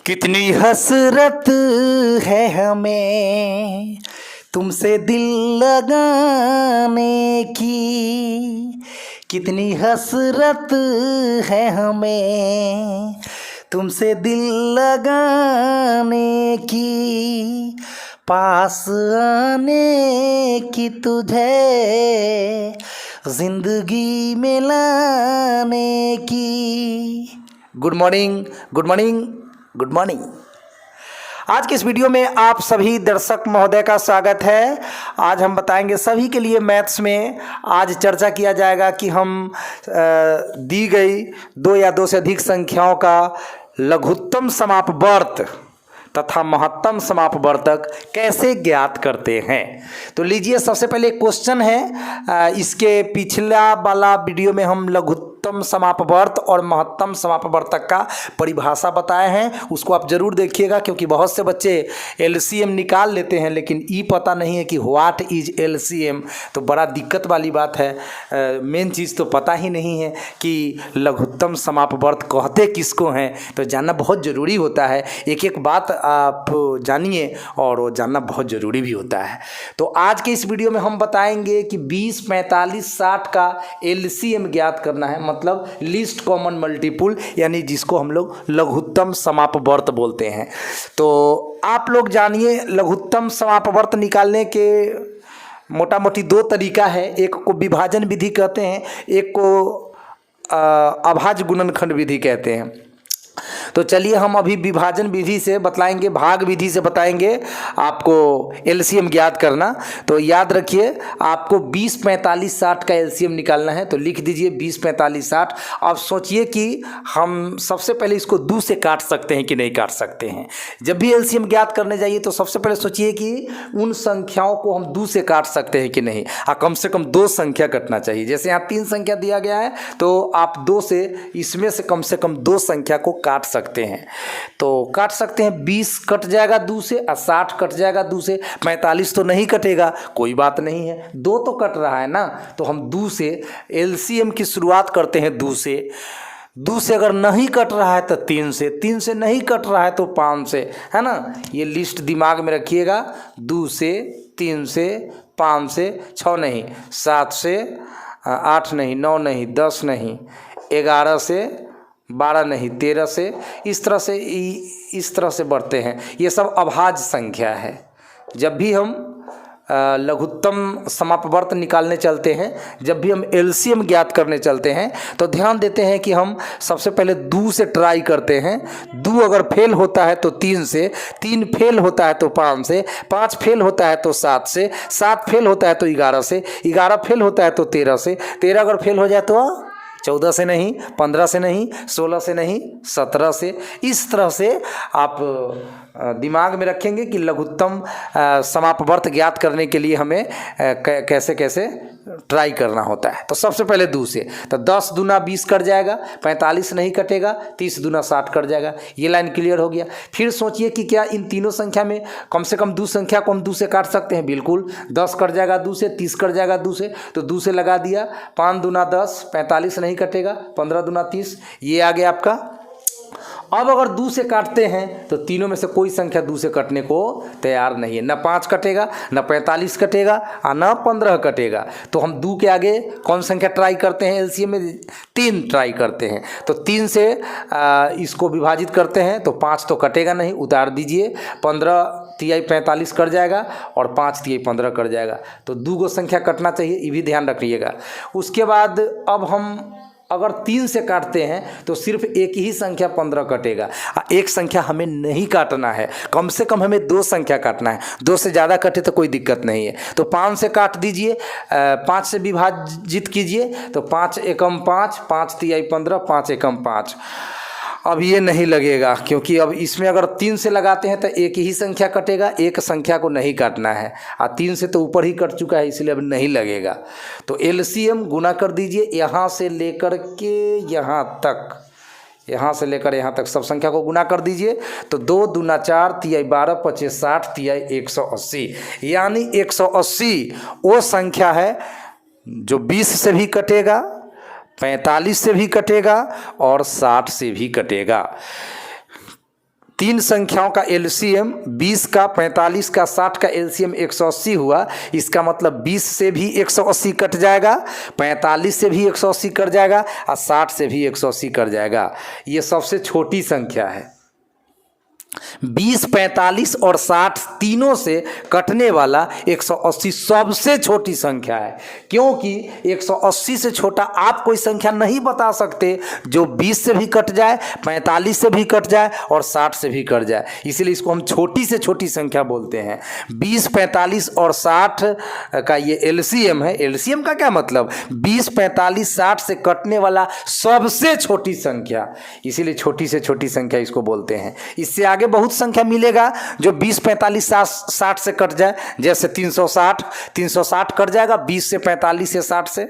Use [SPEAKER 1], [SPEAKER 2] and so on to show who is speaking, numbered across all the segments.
[SPEAKER 1] कितनी हसरत है हमें तुमसे दिल लगाने की, कितनी हसरत है हमें तुमसे दिल लगाने की, पास आने की तुझे जिंदगी में लाने की। Good morning, good morning, good morning. आज के इस वीडियो में आप सभी दर्शक महोदय का स्वागत है। आज हम बताएंगे सभी के लिए मैथ्स में आज चर्चा किया जाएगा कि हम दी गई दो या दो से अधिक संख्याओं का लघुत्तम समापवर्त तथा महत्तम समापवर्तक कैसे ज्ञात करते हैं। तो लीजिए, सबसे पहले क्वेश्चन है। इसके पिछला वाला वीडियो में हम लघुत्तम समापवर्त और महत्तम समापवर्तक का परिभाषा बताए हैं, उसको आप जरूर देखिएगा, क्योंकि बहुत से बच्चे एलसीएम निकाल लेते हैं लेकिन ई पता नहीं है कि व्हाट इज एलसीएम। तो बड़ा दिक्कत वाली बात है। मेन चीज़ तो पता ही नहीं है कि लघुत्तम समापवर्त कहते किसको हैं, तो जानना बहुत ज़रूरी होता है। एक एक बात आप जानिए और वो जानना बहुत ज़रूरी भी होता है। तो आज के इस वीडियो में हम बताएंगे कि 20, 45, 60 का एलसीएम ज्ञात करना है, मतलब लीस्ट कॉमन मल्टीपुल, यानी जिसको हम लोग लघुत्तम समापवर्त बोलते हैं। तो आप लोग जानिए, लघुत्तम समापवर्त निकालने के मोटा मोटी दो तरीका है। एक को विभाजन विधि कहते हैं, एक को अभाज्य गुणनखंड विधि कहते हैं। तो चलिए हम अभी विभाजन विधि से बतलाएंगे, भाग विधि से बताएंगे आपको एलसीएम ज्ञात करना। तो याद रखिए, आपको 20, 45, 60 का एलसीएम निकालना है। तो लिख दीजिए 20, 45, 60। अब सोचिए कि हम सबसे पहले इसको 2 से काट सकते हैं कि नहीं काट सकते हैं। जब भी एलसीएम ज्ञात करने जाइए तो सबसे पहले सोचिए कि उन संख्याओं को हम 2 से काट सकते हैं कि नहीं। कम से कम 2 संख्या कटना चाहिए। जैसे यहाँ 3 संख्या दिया गया है तो आप 2 से इसमें से कम 2 संख्या को काट सकते हैं। तो काट सकते हैं, 20 कट जाएगा 2 से और 60 कट जाएगा 2 से। 45 तो नहीं कटेगा, कोई बात नहीं है, 2 तो कट रहा है ना। तो हम 2 से एलसीएम की शुरुआत करते हैं 2 से। 2 से अगर नहीं कट रहा है तो 3 से, 3 से नहीं कट रहा है तो 5 से, है ना। ये लिस्ट दिमाग में रखिएगा। 2 से, 3 से, 5 से, 6 नहीं, 7 से, 8 नहीं, 9 नहीं, 10 नहीं, 11 से, 12 नहीं, 13 से, इस तरह से बढ़ते हैं। ये सब अभाज्य संख्या है। जब भी हम लघुत्तम समापवर्त निकालने चलते हैं, जब भी हम एलसीएम ज्ञात करने चलते हैं, तो ध्यान देते हैं कि हम सबसे पहले 2 से ट्राई करते हैं। 2 अगर फेल होता है तो 3 से, 3 फेल होता है तो 5 से, 5 फेल होता है तो 7 से, 7 फेल होता है तो 11 से, 11 फेल होता है तो 13 से, 13 अगर फेल हो जाए तो 14 से नहीं, 15 से नहीं, 16 से नहीं, 17 से। इस तरह से आप दिमाग में रखेंगे कि लघुत्तम समापवर्त ज्ञात करने के लिए हमें कैसे कैसे ट्राई करना होता है। तो सबसे पहले 2 से, तो 10 दूना 20 कट जाएगा, 45 नहीं कटेगा, 30 दूना 60 कट जाएगा। ये लाइन क्लियर हो गया। फिर सोचिए कि क्या इन तीनों संख्या में कम से कम 2 संख्या को हम 2 से काट सकते हैं। बिल्कुल, 10 कट जाएगा 2 से, 30 कट जाएगा 2 से, तो 2 से लगा दिया। 5 दूना 10, 45 नहीं कटेगा, 15 दूना 30, ये आ गया आपका। अब अगर 2 से काटते हैं तो तीनों में से कोई संख्या 2 से कटने को तैयार नहीं है। न 5 कटेगा, न 45 कटेगा और न 15 कटेगा। तो हम 2 के आगे कौन संख्या ट्राई करते हैं एलसीएम में? 3 ट्राई करते हैं। तो 3 से इसको विभाजित करते हैं तो 5 तो कटेगा नहीं, उतार दीजिए। 15 तिहाई 45 कट जाएगा और 5 तिहाई 15 कट जाएगा। तो 2 गो संख्या कटना चाहिए, ये भी ध्यान रखिएगा। उसके बाद अब हम अगर 3 से काटते हैं तो सिर्फ एक ही संख्या 15 कटेगा। एक संख्या हमें नहीं काटना है, कम से कम हमें 2 संख्या काटना है। 2 से ज़्यादा कटे तो कोई दिक्कत नहीं है। तो 5 से काट दीजिए, 5 से विभाजित कीजिए, तो 5 एकम 5, 5 तिहाई 15, 5 एकम 5। अब ये नहीं लगेगा, क्योंकि अब इसमें अगर 3 से लगाते हैं तो एक ही संख्या कटेगा, एक संख्या को नहीं काटना है। 3 से तो ऊपर ही कट चुका है, इसलिए अब नहीं लगेगा। तो एलसीएम गुना कर दीजिए, यहाँ से लेकर के यहाँ तक, यहाँ से लेकर यहाँ तक सब संख्या को गुना कर दीजिए। तो 2 दूना 4, तिहाई 12, 25 60, तिहाई 180, यानी 180 वो संख्या है जो 20 से भी कटेगा, 45 से भी कटेगा और 60 से भी कटेगा। तीन संख्याओं का एलसीएम 20 का, 45 का, 60 का एलसीएम 180 हुआ। इसका मतलब 20 से भी 180 कट जाएगा, 45 से भी 180 कट जाएगा और 60 से भी 180 कट जाएगा। ये सबसे छोटी संख्या है। 20, 45 और 60 तीनों से कटने वाला 180 सबसे छोटी संख्या है, क्योंकि 180 से छोटा आप कोई संख्या नहीं बता सकते जो 20 से भी कट जाए, 45 से भी कट जाए और 60 से भी कट जाए। इसीलिए इसको हम छोटी से छोटी संख्या बोलते हैं। 20, 45 और 60 का ये एलसीएम है। एलसीएम का क्या मतलब? 20, 45, 60 से कटने वाला सबसे छोटी संख्या, इसीलिए छोटी से छोटी संख्या इसको बोलते हैं। इससे आगे बहुत संख्या मिलेगा जो 20, 45, 60 से कट जाए, जैसे 360 कट जाएगा 20 से, 45 से, 60 से।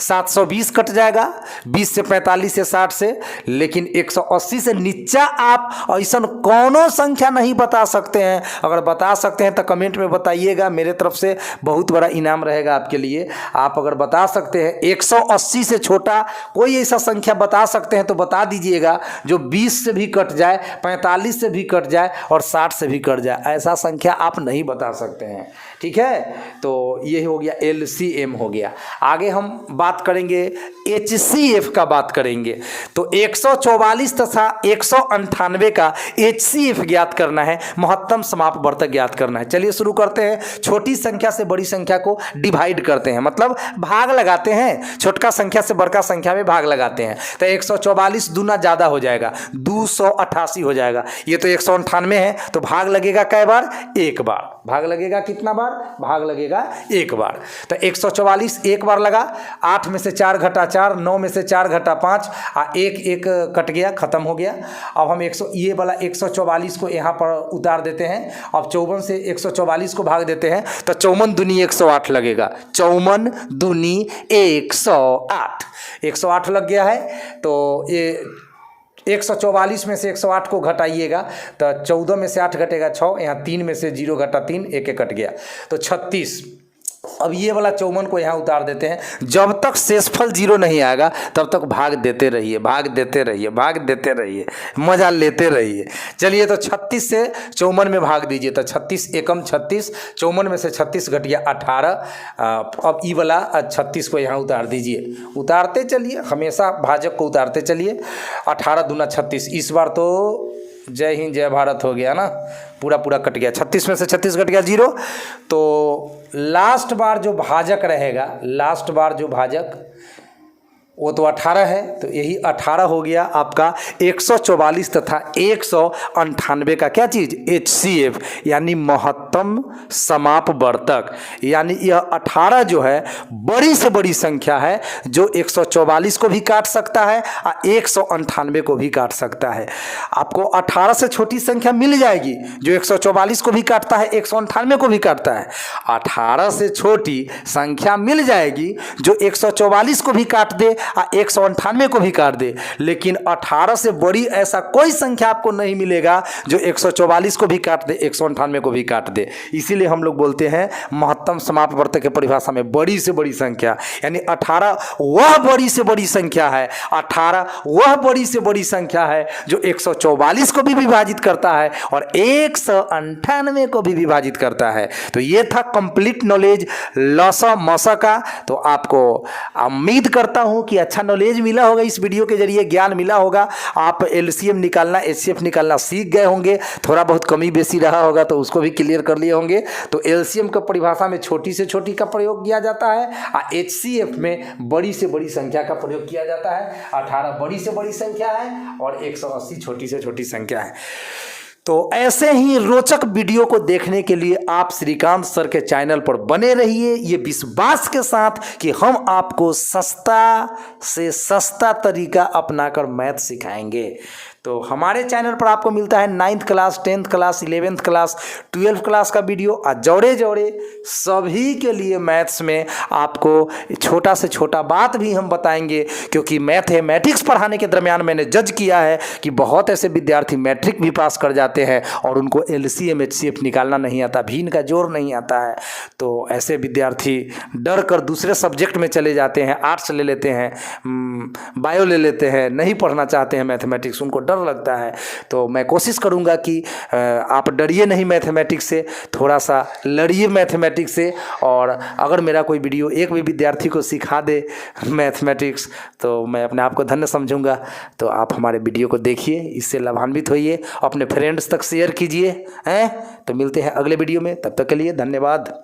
[SPEAKER 1] 720 कट जाएगा 20 से, 45 से, 60 से। लेकिन 180 से नीचा आप ऐसा कौनो संख्या नहीं बता सकते हैं। अगर बता सकते हैं तो कमेंट में बताइएगा, मेरे तरफ से बहुत बड़ा इनाम रहेगा आपके लिए। आप अगर बता सकते हैं 180 से छोटा कोई ऐसा संख्या बता सकते हैं तो बता दीजिएगा जो 20 से भी कट जाए, 45 से भी कट जाए और 60 से भी कट जाए। ऐसा संख्या आप नहीं बता सकते हैं, ठीक है। तो ये हो गया एलसीएम हो गया। आगे हम बात करेंगे एचसीएफ का बात करेंगे। तो 144 तथा 198 का एचसीएफ ज्ञात करना है, महत्तम समापवर्तक ज्ञात करना है। चलिए शुरू करते हैं। छोटी संख्या से बड़ी संख्या को डिवाइड करते हैं, मतलब भाग लगाते हैं। छोटका संख्या से बड़का संख्या में भाग लगाते हैं। तो 144 दूना ज़्यादा हो जाएगा, 288 हो जाएगा। ये तो 198 है, तो भाग लगेगा कै बार? एक बार। भाग लगेगा कितना बार? भाग लगेगा एक बार। तो 144 एक बार लगा, 8 में से 4 घटा 4, 9 में से 4 घटा 5, एक कट गया, खत्म हो गया। अब हम ये वाला 144 को यहाँ पर उतार देते हैं। अब 54 से 144 को भाग देते हैं तो 54 दूनी 108 लगेगा। 54 दूनी 108, 108 लग गया है। तो ये 144 में से 108 को घटाइएगा तो 14 में से 8 घटेगा 6, यहाँ 3 में से 0 घटा 3, एक कट गया तो 36। अब ये वाला 54 को यहाँ उतार देते हैं। जब तक शेषफल 0 नहीं आएगा तब तक भाग देते रहिए, भाग देते रहिए, भाग देते रहिए, मजा लेते रहिए। चलिए तो 36 से 54 में भाग दीजिए तो 36 एकम 36, 54 में से 36 घट गया 18। अब ये वाला 36 को यहाँ उतार दीजिए, उतारते चलिए, हमेशा भाजक को उतारते चलिए। 18 दूना 36, इस बार तो जय हिंद जय भारत हो गया ना, पूरा पूरा कट गया। 36 में से 36 कट गया 0। तो लास्ट बार जो भाजक रहेगा, लास्ट बार जो भाजक वो तो 18 है, तो यही 18 हो गया आपका 144 तथा 198 का क्या चीज़? एचसीएफ, यानी महत्तम समापवर्तक। यानी यह 18 जो है बड़ी से बड़ी संख्या है जो 144 को भी काट सकता है और 198 को भी काट सकता है। आपको 18 से छोटी संख्या मिल जाएगी जो 144 को भी काटता है, 198 को भी काटता है। 18 से छोटी संख्या मिल जाएगी जो 144 को भी काट दे 198 को भी काट दे, लेकिन 18 से बड़ी ऐसा कोई संख्या आपको नहीं मिलेगा जो 144 को भी काट दे, 198 को भी काट दे। इसीलिए हम लोग बोलते हैं महत्तम समापवर्तक की परिभाषा में बड़ी से बड़ी संख्या, यानी 18 वह बड़ी से बड़ी संख्या है, 18 वह बड़ी से बड़ी संख्या है जो 144 को भी विभाजित करता है और 198 को भी विभाजित करता है। तो ये था कंप्लीट नॉलेज लसा मसा का। तो आपको उम्मीद करता हूं कि अच्छा नॉलेज मिला होगा, इस वीडियो के जरिए ज्ञान मिला होगा। आप एलसीएम निकालना, एचसीएफ निकालना सीख गए होंगे, थोड़ा बहुत कमी बेसी रहा होगा तो उसको भी क्लियर कर लिए होंगे। तो एलसीएम का परिभाषा में छोटी से छोटी का प्रयोग किया जाता है और एचसीएफ में बड़ी से बड़ी संख्या का प्रयोग किया जाता है। 18 बड़ी से बड़ी संख्या है और 180 छोटी से छोटी संख्या है। तो ऐसे ही रोचक वीडियो को देखने के लिए आप श्रीकांत सर के चैनल पर बने रहिए, ये विश्वास के साथ कि हम आपको सस्ता से सस्ता तरीका अपनाकर मैथ सिखाएंगे। तो हमारे चैनल पर आपको मिलता है 9th class, 10th class, 11th class, 12th class का वीडियो और जोड़े जोड़े सभी के लिए मैथ्स में आपको छोटा से छोटा बात भी हम बताएंगे, क्योंकि मैथमेटिक्स पढ़ाने के दरमियान मैंने जज किया है कि बहुत ऐसे विद्यार्थी मैट्रिक भी पास कर जाते हैं और उनको एलसीएम एचसीएफ निकालना नहीं आता, भिन्न का जोड़ नहीं आता है। तो ऐसे विद्यार्थी डर कर दूसरे सब्जेक्ट में चले जाते हैं, आर्ट्स ले लेते हैं, बायो ले लेते हैं, नहीं पढ़ना चाहते हैं मैथमेटिक्स, उनको डर डर लगता है। तो मैं कोशिश करूँगा कि आप डरिए नहीं मैथमेटिक्स से, थोड़ा सा लड़िए मैथमेटिक्स से। और अगर मेरा कोई वीडियो एक भी विद्यार्थी को सिखा दे मैथमेटिक्स तो मैं अपने आप को धन्य समझूंगा। तो आप हमारे वीडियो को देखिए, इससे लाभान्वित होइए, अपने फ्रेंड्स तक शेयर कीजिए हैं। तो मिलते हैं अगले वीडियो में, तब तक के लिए धन्यवाद।